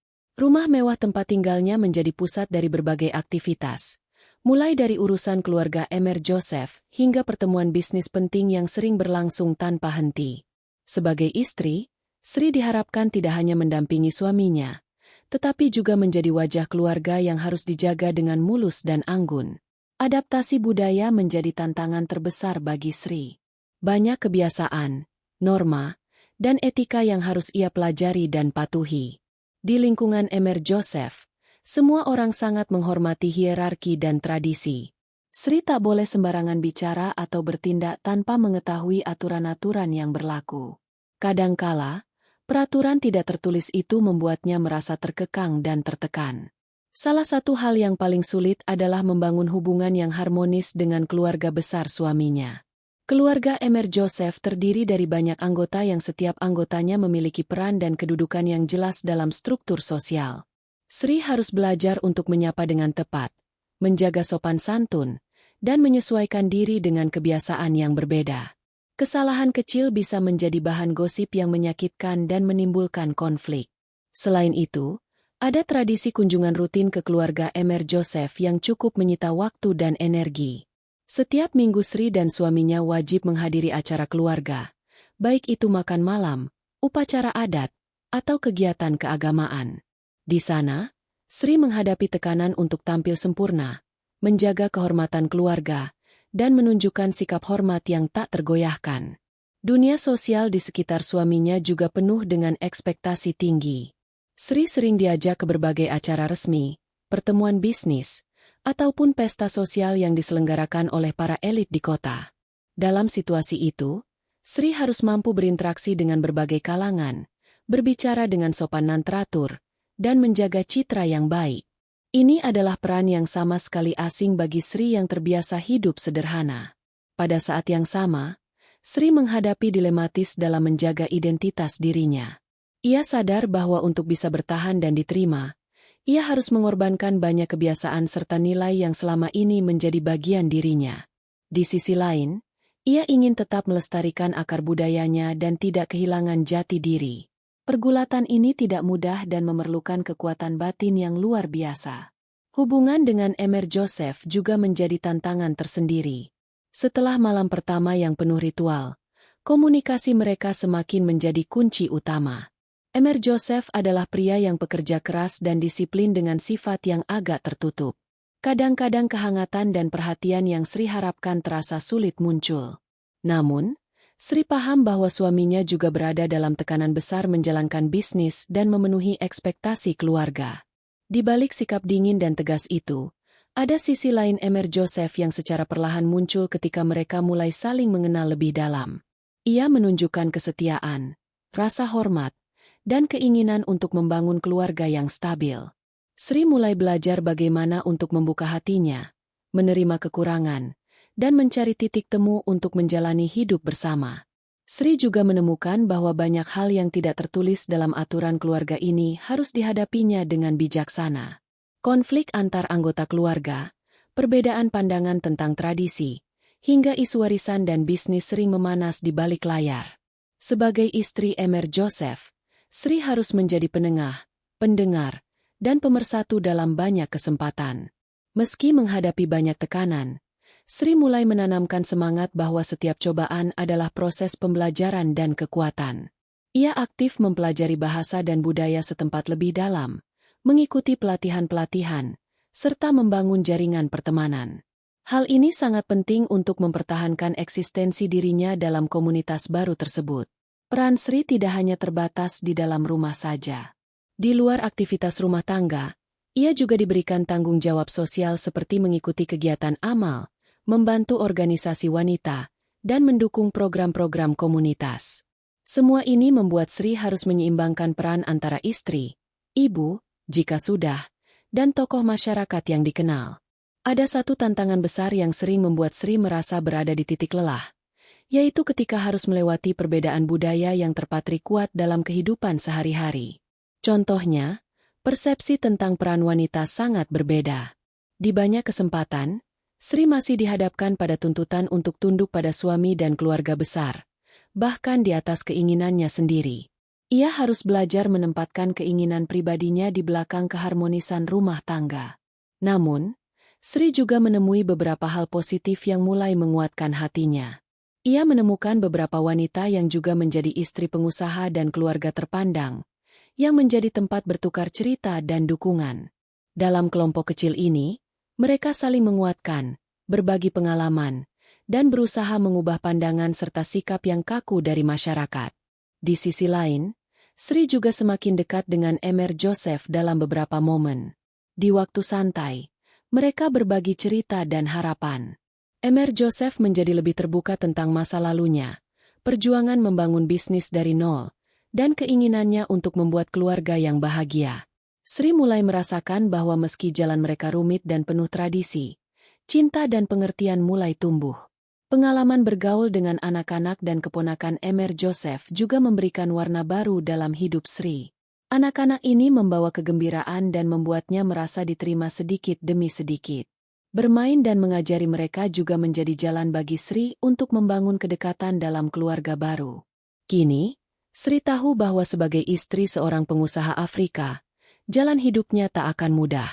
Rumah mewah tempat tinggalnya menjadi pusat dari berbagai aktivitas, mulai dari urusan keluarga Emer Joseph hingga pertemuan bisnis penting yang sering berlangsung tanpa henti. Sebagai istri, Sri diharapkan tidak hanya mendampingi suaminya, tetapi juga menjadi wajah keluarga yang harus dijaga dengan mulus dan anggun. Adaptasi budaya menjadi tantangan terbesar bagi Sri. Banyak kebiasaan, norma, dan etika yang harus ia pelajari dan patuhi. Di lingkungan Emer Joseph, semua orang sangat menghormati hierarki dan tradisi. Sri tak boleh sembarangan bicara atau bertindak tanpa mengetahui aturan-aturan yang berlaku. Kadangkala, peraturan tidak tertulis itu membuatnya merasa terkekang dan tertekan. Salah satu hal yang paling sulit adalah membangun hubungan yang harmonis dengan keluarga besar suaminya. Keluarga Emer Joseph terdiri dari banyak anggota yang setiap anggotanya memiliki peran dan kedudukan yang jelas dalam struktur sosial. Sri harus belajar untuk menyapa dengan tepat, menjaga sopan santun, dan menyesuaikan diri dengan kebiasaan yang berbeda. Kesalahan kecil bisa menjadi bahan gosip yang menyakitkan dan menimbulkan konflik. Selain itu, ada tradisi kunjungan rutin ke keluarga Emer Joseph yang cukup menyita waktu dan energi. Setiap minggu Sri dan suaminya wajib menghadiri acara keluarga, baik itu makan malam, upacara adat, atau kegiatan keagamaan. Di sana, Sri menghadapi tekanan untuk tampil sempurna, menjaga kehormatan keluarga, dan menunjukkan sikap hormat yang tak tergoyahkan. Dunia sosial di sekitar suaminya juga penuh dengan ekspektasi tinggi. Sri sering diajak ke berbagai acara resmi, pertemuan bisnis, ataupun pesta sosial yang diselenggarakan oleh para elit di kota. Dalam situasi itu, Sri harus mampu berinteraksi dengan berbagai kalangan, berbicara dengan sopan dan teratur, dan menjaga citra yang baik. Ini adalah peran yang sama sekali asing bagi Sri yang terbiasa hidup sederhana. Pada saat yang sama, Sri menghadapi dilematis dalam menjaga identitas dirinya. Ia sadar bahwa untuk bisa bertahan dan diterima, ia harus mengorbankan banyak kebiasaan serta nilai yang selama ini menjadi bagian dirinya. Di sisi lain, ia ingin tetap melestarikan akar budayanya dan tidak kehilangan jati diri. Pergulatan ini tidak mudah dan memerlukan kekuatan batin yang luar biasa. Hubungan dengan Emer Joseph juga menjadi tantangan tersendiri. Setelah malam pertama yang penuh ritual, komunikasi mereka semakin menjadi kunci utama. Emer Joseph adalah pria yang pekerja keras dan disiplin dengan sifat yang agak tertutup. Kadang-kadang kehangatan dan perhatian yang Sri harapkan terasa sulit muncul. Namun, Sri paham bahwa suaminya juga berada dalam tekanan besar menjalankan bisnis dan memenuhi ekspektasi keluarga. Di balik sikap dingin dan tegas itu, ada sisi lain Emer Joseph yang secara perlahan muncul ketika mereka mulai saling mengenal lebih dalam. Ia menunjukkan kesetiaan, rasa hormat, dan keinginan untuk membangun keluarga yang stabil. Sri mulai belajar bagaimana untuk membuka hatinya, menerima kekurangan, dan mencari titik temu untuk menjalani hidup bersama. Sri juga menemukan bahwa banyak hal yang tidak tertulis dalam aturan keluarga ini harus dihadapinya dengan bijaksana. Konflik antar anggota keluarga, perbedaan pandangan tentang tradisi, hingga isu warisan dan bisnis sering memanas di balik layar. Sebagai istri Emer Joseph, Sri harus menjadi penengah, pendengar, dan pemersatu dalam banyak kesempatan. Meski menghadapi banyak tekanan, Sri mulai menanamkan semangat bahwa setiap cobaan adalah proses pembelajaran dan kekuatan. Ia aktif mempelajari bahasa dan budaya setempat lebih dalam, mengikuti pelatihan-pelatihan, serta membangun jaringan pertemanan. Hal ini sangat penting untuk mempertahankan eksistensi dirinya dalam komunitas baru tersebut. Peran Sri tidak hanya terbatas di dalam rumah saja. Di luar aktivitas rumah tangga, ia juga diberikan tanggung jawab sosial seperti mengikuti kegiatan amal, membantu organisasi wanita, dan mendukung program-program komunitas. Semua ini membuat Sri harus menyeimbangkan peran antara istri, ibu, jika sudah, dan tokoh masyarakat yang dikenal. Ada satu tantangan besar yang sering membuat Sri merasa berada di titik lelah, yaitu ketika harus melewati perbedaan budaya yang terpatri kuat dalam kehidupan sehari-hari. Contohnya, persepsi tentang peran wanita sangat berbeda. Di banyak kesempatan, Sri masih dihadapkan pada tuntutan untuk tunduk pada suami dan keluarga besar, bahkan di atas keinginannya sendiri. Ia harus belajar menempatkan keinginan pribadinya di belakang keharmonisan rumah tangga. Namun, Sri juga menemui beberapa hal positif yang mulai menguatkan hatinya. Ia menemukan beberapa wanita yang juga menjadi istri pengusaha dan keluarga terpandang, yang menjadi tempat bertukar cerita dan dukungan. Dalam kelompok kecil ini, mereka saling menguatkan, berbagi pengalaman, dan berusaha mengubah pandangan serta sikap yang kaku dari masyarakat. Di sisi lain, Sri juga semakin dekat dengan Emer Joseph dalam beberapa momen. Di waktu santai, mereka berbagi cerita dan harapan. Emer Joseph menjadi lebih terbuka tentang masa lalunya, perjuangan membangun bisnis dari nol, dan keinginannya untuk membuat keluarga yang bahagia. Sri mulai merasakan bahwa meski jalan mereka rumit dan penuh tradisi, cinta dan pengertian mulai tumbuh. Pengalaman bergaul dengan anak-anak dan keponakan Emer Joseph juga memberikan warna baru dalam hidup Sri. Anak-anak ini membawa kegembiraan dan membuatnya merasa diterima sedikit demi sedikit. Bermain dan mengajari mereka juga menjadi jalan bagi Sri untuk membangun kedekatan dalam keluarga baru. Kini, Sri tahu bahwa sebagai istri seorang pengusaha Afrika, jalan hidupnya tak akan mudah.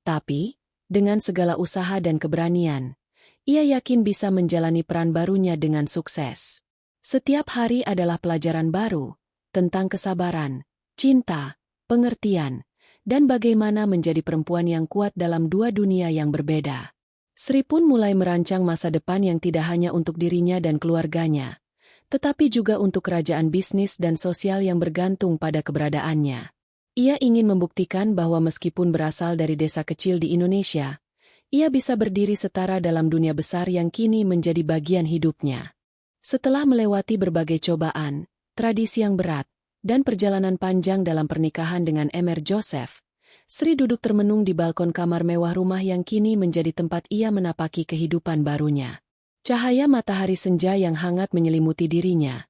Tapi, dengan segala usaha dan keberanian, ia yakin bisa menjalani peran barunya dengan sukses. Setiap hari adalah pelajaran baru, tentang kesabaran, cinta, pengertian, dan bagaimana menjadi perempuan yang kuat dalam dua dunia yang berbeda. Sri pun mulai merancang masa depan yang tidak hanya untuk dirinya dan keluarganya, tetapi juga untuk kerajaan bisnis dan sosial yang bergantung pada keberadaannya. Ia ingin membuktikan bahwa meskipun berasal dari desa kecil di Indonesia, ia bisa berdiri setara dalam dunia besar yang kini menjadi bagian hidupnya. Setelah melewati berbagai cobaan, tradisi yang berat, dan perjalanan panjang dalam pernikahan dengan Emer Joseph, Sri duduk termenung di balkon kamar mewah rumah yang kini menjadi tempat ia menapaki kehidupan barunya. Cahaya matahari senja yang hangat menyelimuti dirinya.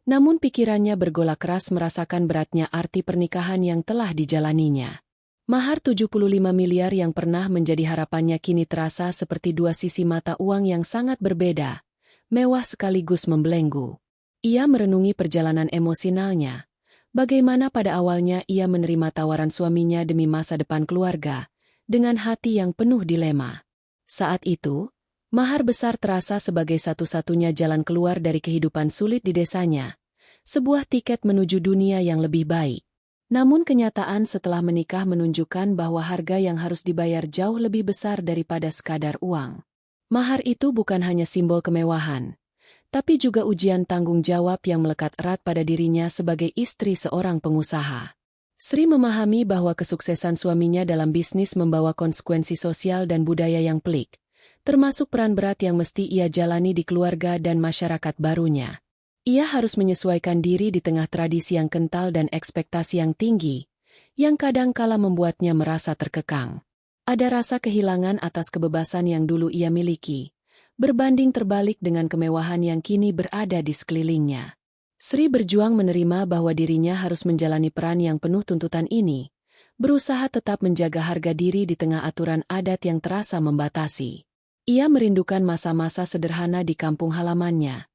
Namun pikirannya bergolak keras merasakan beratnya arti pernikahan yang telah dijalaninya. Mahar 75 miliar yang pernah menjadi harapannya kini terasa seperti dua sisi mata uang yang sangat berbeda, mewah sekaligus membelenggu. Ia merenungi perjalanan emosionalnya. Bagaimana pada awalnya ia menerima tawaran suaminya demi masa depan keluarga, dengan hati yang penuh dilema. Saat itu, mahar besar terasa sebagai satu-satunya jalan keluar dari kehidupan sulit di desanya, sebuah tiket menuju dunia yang lebih baik. Namun kenyataan setelah menikah menunjukkan bahwa harga yang harus dibayar jauh lebih besar daripada sekadar uang. Mahar itu bukan hanya simbol kemewahan, tapi juga ujian tanggung jawab yang melekat erat pada dirinya sebagai istri seorang pengusaha. Sri memahami bahwa kesuksesan suaminya dalam bisnis membawa konsekuensi sosial dan budaya yang pelik, termasuk peran berat yang mesti ia jalani di keluarga dan masyarakat barunya. Ia harus menyesuaikan diri di tengah tradisi yang kental dan ekspektasi yang tinggi, yang kadang-kala membuatnya merasa terkekang. Ada rasa kehilangan atas kebebasan yang dulu ia miliki, berbanding terbalik dengan kemewahan yang kini berada di sekelilingnya. Sri berjuang menerima bahwa dirinya harus menjalani peran yang penuh tuntutan ini, berusaha tetap menjaga harga diri di tengah aturan adat yang terasa membatasi. Ia merindukan masa-masa sederhana di kampung halamannya,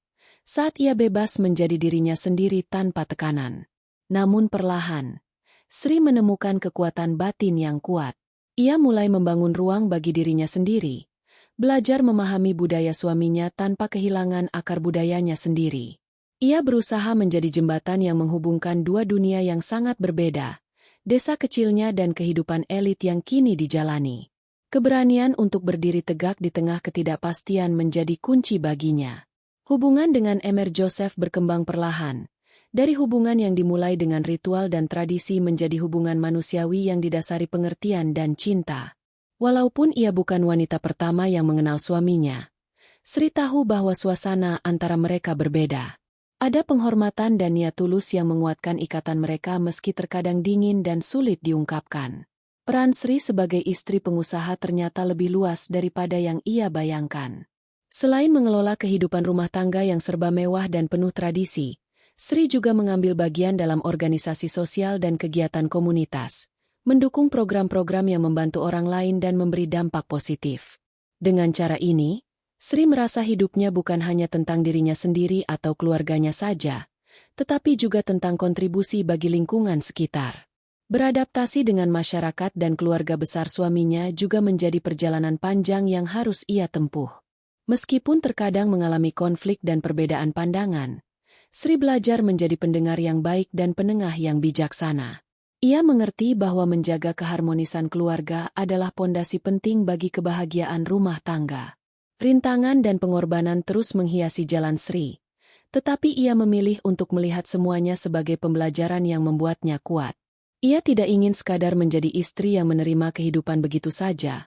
saat ia bebas menjadi dirinya sendiri tanpa tekanan. Namun perlahan, Sri menemukan kekuatan batin yang kuat. Ia mulai membangun ruang bagi dirinya sendiri, belajar memahami budaya suaminya tanpa kehilangan akar budayanya sendiri. Ia berusaha menjadi jembatan yang menghubungkan dua dunia yang sangat berbeda, desa kecilnya dan kehidupan elit yang kini dijalani. Keberanian untuk berdiri tegak di tengah ketidakpastian menjadi kunci baginya. Hubungan dengan Emir Joseph berkembang perlahan. Dari hubungan yang dimulai dengan ritual dan tradisi menjadi hubungan manusiawi yang didasari pengertian dan cinta. Walaupun ia bukan wanita pertama yang mengenal suaminya, Sri tahu bahwa suasana antara mereka berbeda. Ada penghormatan dan niat tulus yang menguatkan ikatan mereka meski terkadang dingin dan sulit diungkapkan. Peran Sri sebagai istri pengusaha ternyata lebih luas daripada yang ia bayangkan. Selain mengelola kehidupan rumah tangga yang serba mewah dan penuh tradisi, Sri juga mengambil bagian dalam organisasi sosial dan kegiatan komunitas, mendukung program-program yang membantu orang lain dan memberi dampak positif. Dengan cara ini, Sri merasa hidupnya bukan hanya tentang dirinya sendiri atau keluarganya saja, tetapi juga tentang kontribusi bagi lingkungan sekitar. Beradaptasi dengan masyarakat dan keluarga besar suaminya juga menjadi perjalanan panjang yang harus ia tempuh. Meskipun terkadang mengalami konflik dan perbedaan pandangan, Sri belajar menjadi pendengar yang baik dan penengah yang bijaksana. Ia mengerti bahwa menjaga keharmonisan keluarga adalah pondasi penting bagi kebahagiaan rumah tangga. Rintangan dan pengorbanan terus menghiasi jalan Sri, tetapi ia memilih untuk melihat semuanya sebagai pembelajaran yang membuatnya kuat. Ia tidak ingin sekadar menjadi istri yang menerima kehidupan begitu saja,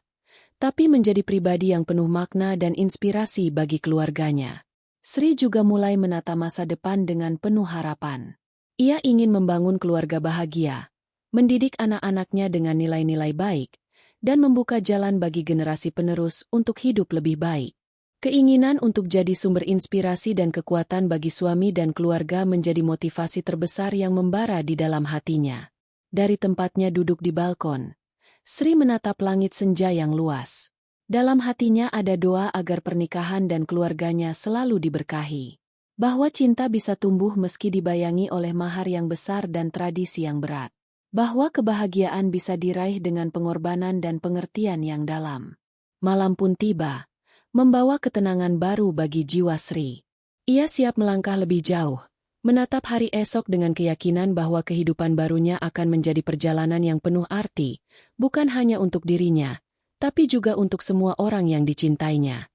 tapi menjadi pribadi yang penuh makna dan inspirasi bagi keluarganya. Sri juga mulai menata masa depan dengan penuh harapan. Ia ingin membangun keluarga bahagia, mendidik anak-anaknya dengan nilai-nilai baik, dan membuka jalan bagi generasi penerus untuk hidup lebih baik. Keinginan untuk jadi sumber inspirasi dan kekuatan bagi suami dan keluarga menjadi motivasi terbesar yang membara di dalam hatinya. Dari tempatnya duduk di balkon, Sri menatap langit senja yang luas. Dalam hatinya ada doa agar pernikahan dan keluarganya selalu diberkahi. Bahwa cinta bisa tumbuh meski dibayangi oleh mahar yang besar dan tradisi yang berat. Bahwa kebahagiaan bisa diraih dengan pengorbanan dan pengertian yang dalam. Malam pun tiba, membawa ketenangan baru bagi jiwa Sri. Ia siap melangkah lebih jauh, menatap hari esok dengan keyakinan bahwa kehidupan barunya akan menjadi perjalanan yang penuh arti, bukan hanya untuk dirinya, tapi juga untuk semua orang yang dicintainya.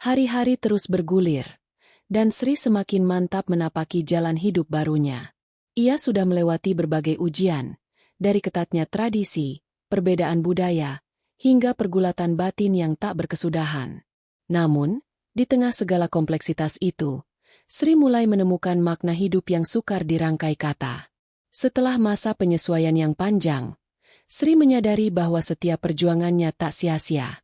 Hari-hari terus bergulir, dan Sri semakin mantap menapaki jalan hidup barunya. Ia sudah melewati berbagai ujian, dari ketatnya tradisi, perbedaan budaya, hingga pergulatan batin yang tak berkesudahan. Namun, di tengah segala kompleksitas itu, Sri mulai menemukan makna hidup yang sukar dirangkai kata. Setelah masa penyesuaian yang panjang, Sri menyadari bahwa setiap perjuangannya tak sia-sia.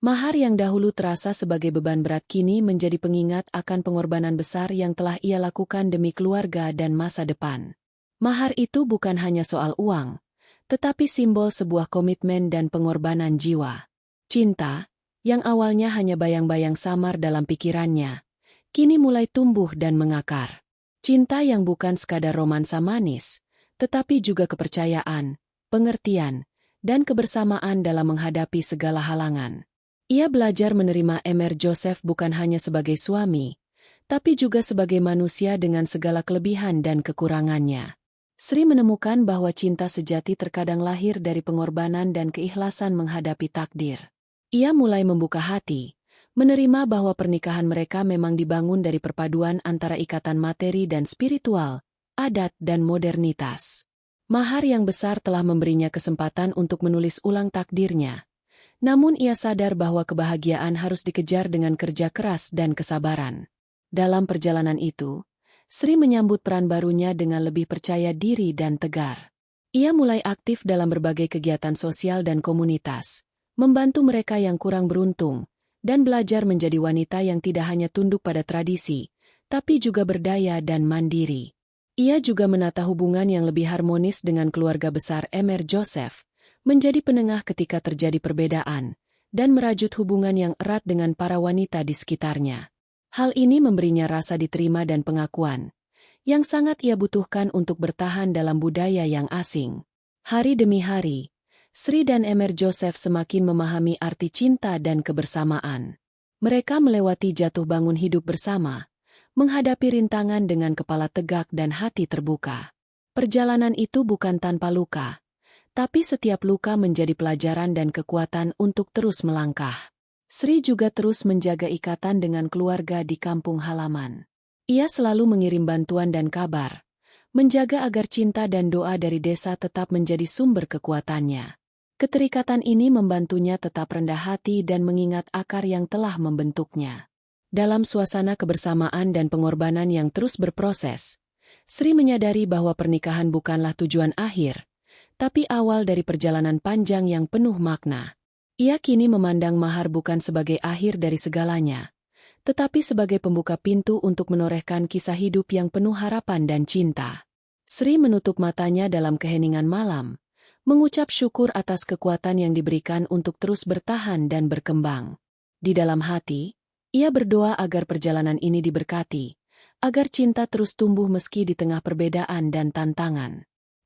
Mahar yang dahulu terasa sebagai beban berat kini menjadi pengingat akan pengorbanan besar yang telah ia lakukan demi keluarga dan masa depan. Mahar itu bukan hanya soal uang, tetapi simbol sebuah komitmen dan pengorbanan jiwa. Cinta, yang awalnya hanya bayang-bayang samar dalam pikirannya, kini mulai tumbuh dan mengakar. Cinta yang bukan sekadar romansa manis, tetapi juga kepercayaan, pengertian, dan kebersamaan dalam menghadapi segala halangan. Ia belajar menerima Emer Joseph bukan hanya sebagai suami, tapi juga sebagai manusia dengan segala kelebihan dan kekurangannya. Sri menemukan bahwa cinta sejati terkadang lahir dari pengorbanan dan keikhlasan menghadapi takdir. Ia mulai membuka hati, menerima bahwa pernikahan mereka memang dibangun dari perpaduan antara ikatan materi dan spiritual, adat dan modernitas. Mahar yang besar telah memberinya kesempatan untuk menulis ulang takdirnya. Namun ia sadar bahwa kebahagiaan harus dikejar dengan kerja keras dan kesabaran. Dalam perjalanan itu, Sri menyambut peran barunya dengan lebih percaya diri dan tegar. Ia mulai aktif dalam berbagai kegiatan sosial dan komunitas, membantu mereka yang kurang beruntung, dan belajar menjadi wanita yang tidak hanya tunduk pada tradisi, tapi juga berdaya dan mandiri. Ia juga menata hubungan yang lebih harmonis dengan keluarga besar Emer Joseph, menjadi penengah ketika terjadi perbedaan, dan merajut hubungan yang erat dengan para wanita di sekitarnya. Hal ini memberinya rasa diterima dan pengakuan, yang sangat ia butuhkan untuk bertahan dalam budaya yang asing. Hari demi hari, Sri dan Emer Joseph semakin memahami arti cinta dan kebersamaan. Mereka melewati jatuh bangun hidup bersama, menghadapi rintangan dengan kepala tegak dan hati terbuka. Perjalanan itu bukan tanpa luka, tapi setiap luka menjadi pelajaran dan kekuatan untuk terus melangkah. Sri juga terus menjaga ikatan dengan keluarga di kampung halaman. Ia selalu mengirim bantuan dan kabar, menjaga agar cinta dan doa dari desa tetap menjadi sumber kekuatannya. Keterikatan ini membantunya tetap rendah hati dan mengingat akar yang telah membentuknya. Dalam suasana kebersamaan dan pengorbanan yang terus berproses, Sri menyadari bahwa pernikahan bukanlah tujuan akhir, tapi awal dari perjalanan panjang yang penuh makna. Ia kini memandang mahar bukan sebagai akhir dari segalanya, tetapi sebagai pembuka pintu untuk menorehkan kisah hidup yang penuh harapan dan cinta. Sri menutup matanya dalam keheningan malam, mengucap syukur atas kekuatan yang diberikan untuk terus bertahan dan berkembang. Di dalam hati, ia berdoa agar perjalanan ini diberkati, agar cinta terus tumbuh meski di tengah perbedaan dan tantangan.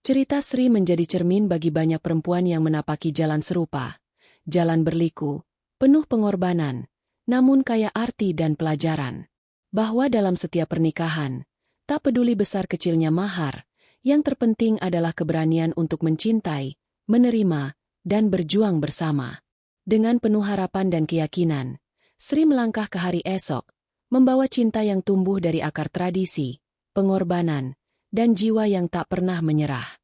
Cerita Sri menjadi cermin bagi banyak perempuan yang menapaki jalan serupa. Jalan berliku, penuh pengorbanan, namun kaya arti dan pelajaran. Bahwa dalam setiap pernikahan, tak peduli besar kecilnya mahar, yang terpenting adalah keberanian untuk mencintai, menerima, dan berjuang bersama. Dengan penuh harapan dan keyakinan, Sri melangkah ke hari esok, membawa cinta yang tumbuh dari akar tradisi, pengorbanan, dan jiwa yang tak pernah menyerah.